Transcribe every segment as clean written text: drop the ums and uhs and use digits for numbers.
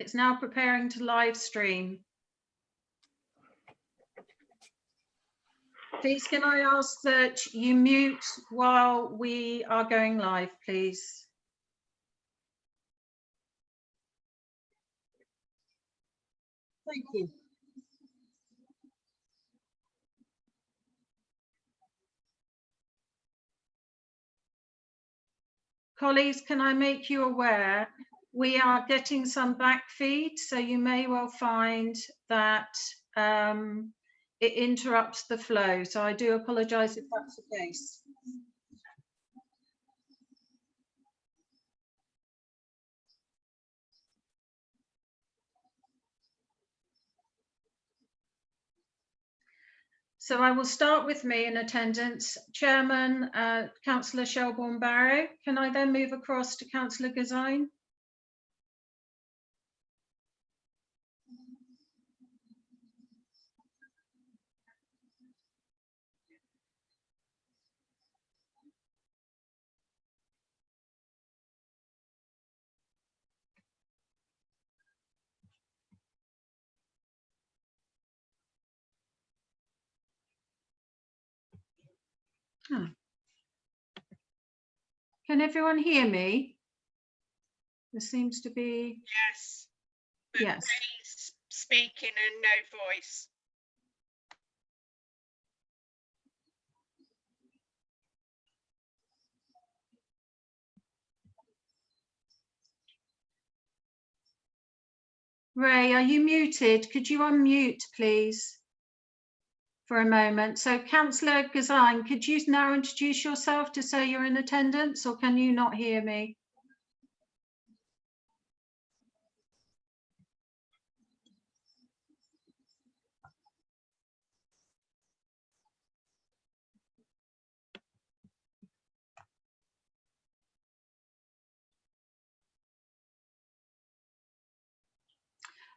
It's now preparing to live stream. Please, can I ask that you mute while we are going live, please? Thank you. Colleagues, can I make you aware, we are getting some back feed, so you may well find that it interrupts the flow. So I do apologise if that's the case. So I will start with me in attendance. Chairman, Councillor Shelbourne-Barrow. Can I then move across to Councillor Gazine? Oh. Can everyone hear me? There seems to be. Yes. But yes. Ray's speaking and no voice. Ray, are you muted? Could you unmute, please, for a moment? So, Councillor Gazine, could you now introduce yourself to say you're in attendance, or can you not hear me?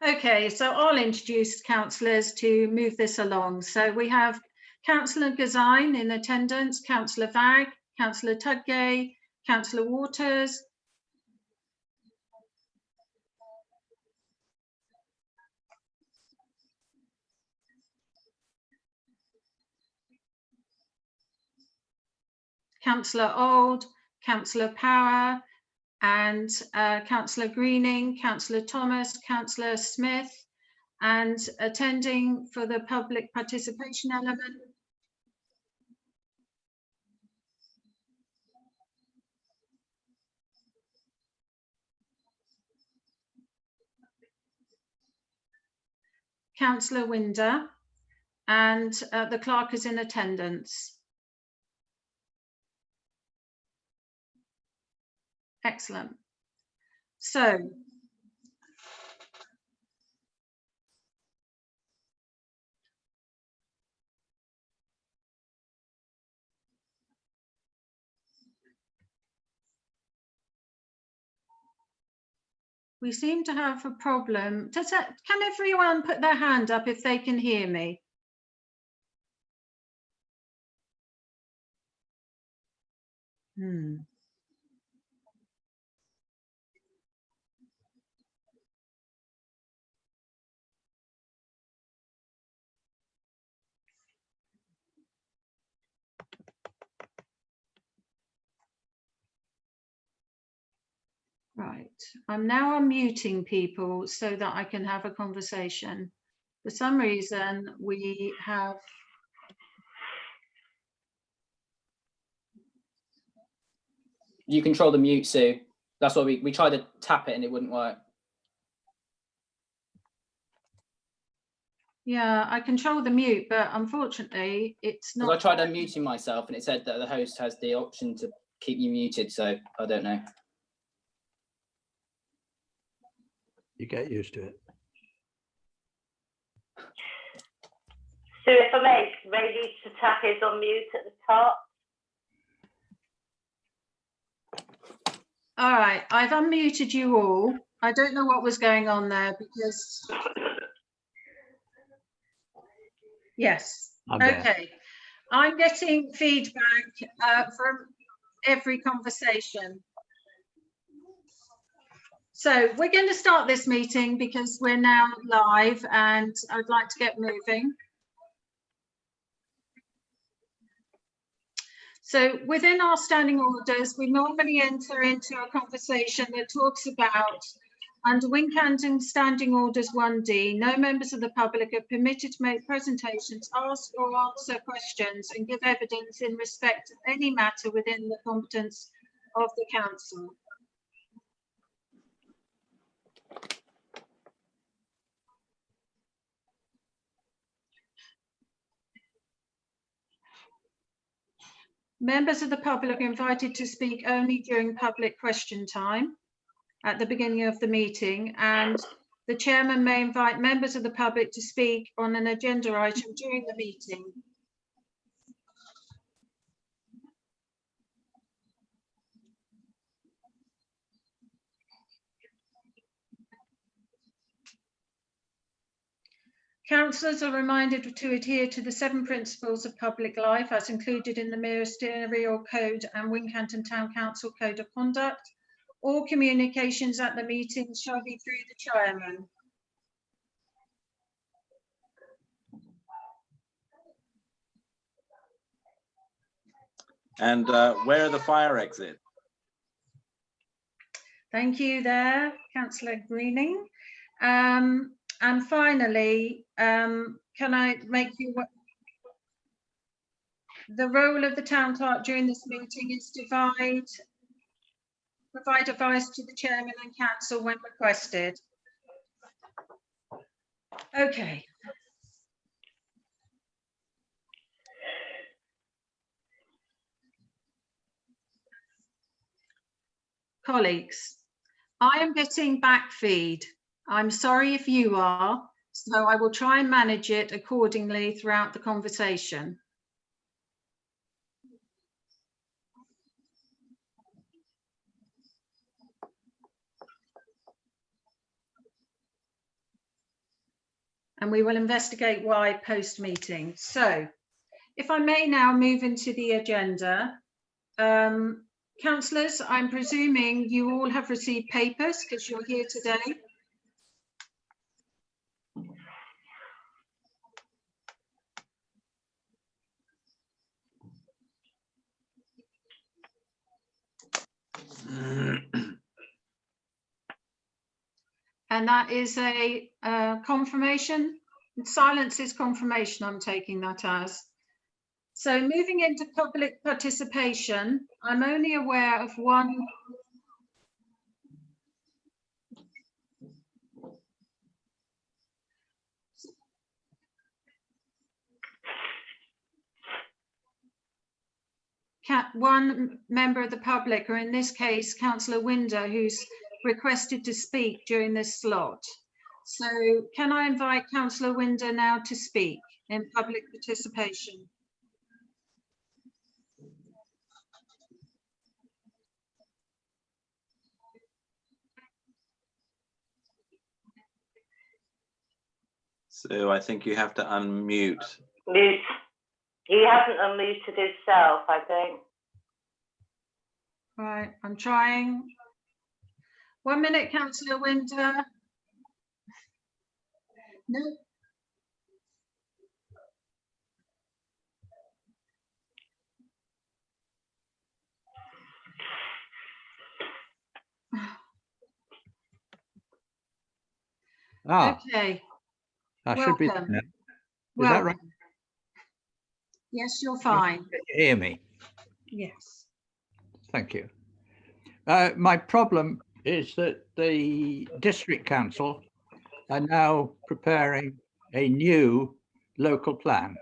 Okay, so I'll introduce councillors to move this along. So we have Councillor Gazine in attendance, Councillor Vagg, Councillor Tudgay, Councillor Waters, Councillor Old, Councillor Power, and Councillor Greening, Councillor Thomas, Councillor Smith, and attending for the public participation element. Councillor Winder, and the clerk is in attendance. Excellent. So, we seem to have a problem. Can everyone put their hand up if they can hear me? Right, I'm now unmuting people so that I can have a conversation. For some reason, we have. You control the mute, Sue. That's what we tried to tap it and it wouldn't work. Yeah, I control the mute, but unfortunately, it's not. I tried unmuting myself and it said that the host has the option to keep you muted, so I don't know. You get used to it. So if I may, Ray needs to tap his unmute at the top. All right, I've unmuted you all. I don't know what was going on there because. Yes, okay. I'm getting feedback from every conversation. So we're going to start this meeting because we're now live and I'd like to get moving. So within our standing orders, we normally enter into a conversation that talks about, under Wincanton Standing Orders 1D, no members of the public are permitted to make presentations, ask or answer questions and give evidence in respect of any matter within the competence of the council. Members of the public are invited to speak only during public question time at the beginning of the meeting, and the chairman may invite members of the public to speak on an agenda item during the meeting. Councillors are reminded to adhere to the 7 principles of public life as included in the Ministerial Code and Wincanton Town Council Code of Conduct. All communications at the meeting shall be through the chairman. And where are the fire exits? Thank you there, Councillor Greening. And finally, can I make you aware? The role of the town clerk during this meeting is to provide advice to the chairman and council when requested. Okay. Colleagues, I am getting back feed. I'm sorry if you are, so I will try and manage it accordingly throughout the conversation. And we will investigate why post-meeting. So, if I may now move into the agenda. Councillors, I'm presuming you all have received papers because you're here today. And that is a confirmation. Silence is confirmation, I'm taking that as. So moving into public participation, I'm only aware of one. One member of the public, or in this case, Councillor Winder, who's requested to speak during this slot. So can I invite Councillor Winder now to speak in public participation? So I think you have to unmute. Mute. He hasn't unmuted himself, I think. Right, I'm trying. 1 minute, Councillor Winder. No. Okay. I should be Welcome. there. Is that right? Yes, you're fine. Can you hear me? Yes. Thank you. My problem is that the district council are now preparing a new local plan,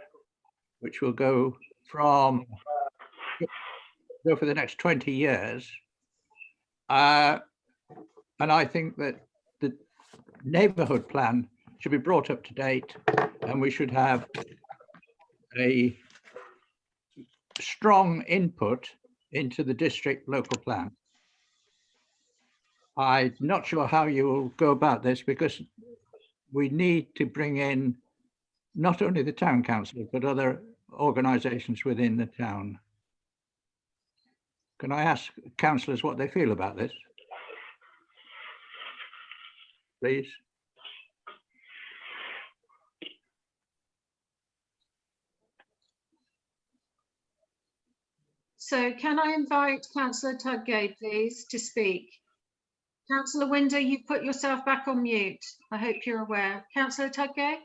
which will go for the next 20 years. And I think that the neighbourhood plan should be brought up to date, and we should have a strong input into the district local plan. I'm not sure how you will go about this, because we need to bring in not only the town council, but other organisations within the town. Can I ask councillors what they feel about this? please. So can I invite Councillor Tudgay, please, to speak? Councillor Winder, you put yourself back on mute. I hope you're aware. Councillor Tudgay?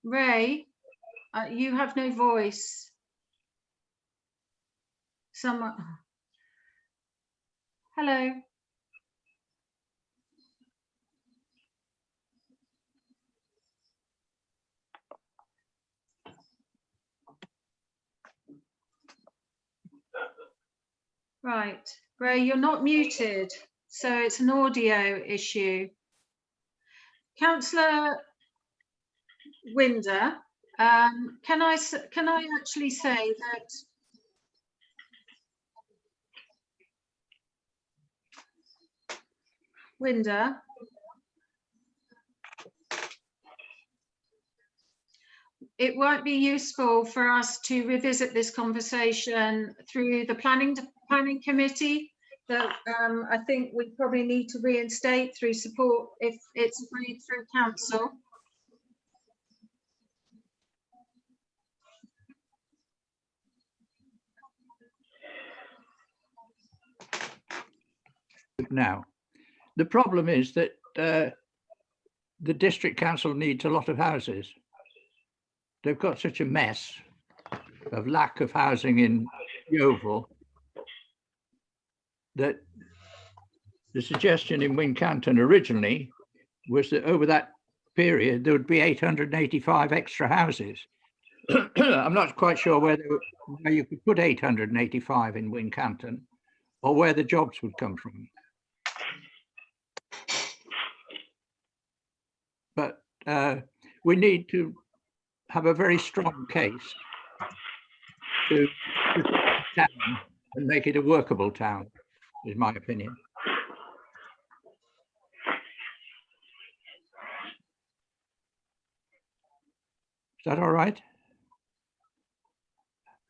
Ray, you have no voice. Someone. Hello. Right, Ray, you're not muted, so it's an audio issue. Councillor Winder, can I actually say that Winder, it might be useful for us to revisit this conversation through the planning committee that I think we probably need to reinstate through support if it's agreed through council. Now, the problem is that the district council needs a lot of houses. They've got such a mess of lack of housing in Yeovil that the suggestion in Wincanton originally was that over that period there would be 885 extra houses. I'm not quite sure where you could put 885 in Wincanton or where the jobs would come from. But we need to have a very strong case to town and make it a workable town, is my opinion. Is that all right?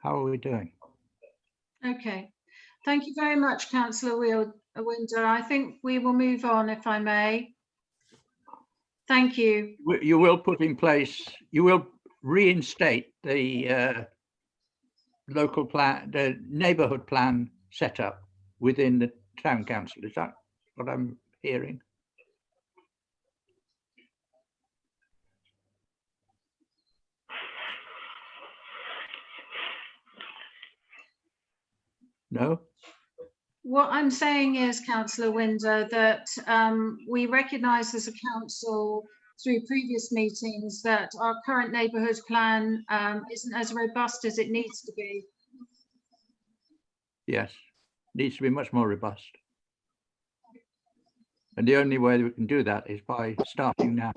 How are we doing? Okay, thank you very much, Councillor Winder. I think we will move on, if I may. Thank you. You will put in place, you will reinstate the local plan, the neighbourhood plan setup within the town council. Is that what I'm hearing? No? What I'm saying is, Councillor Winder, that we recognise as a council through previous meetings that our current neighbourhood plan isn't as robust as it needs to be. Yes, needs to be much more robust. And the only way that we can do that is by starting now.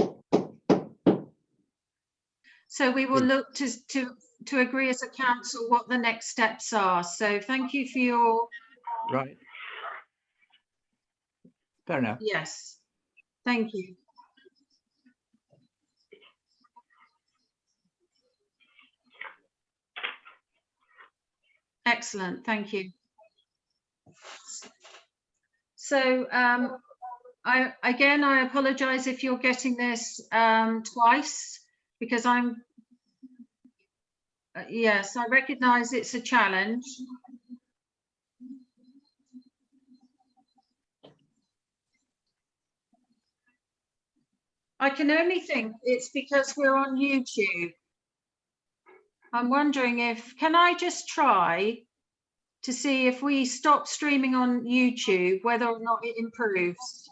So we will look to agree as a council what the next steps are. So thank you for your. Right. Fair enough. Yes, thank you. Excellent, thank you. So I apologise if you're getting this twice, because I'm, yes, I recognise it's a challenge. I can only think it's because we're on YouTube. I'm wondering can I just try to see if we stop streaming on YouTube, whether or not it improves?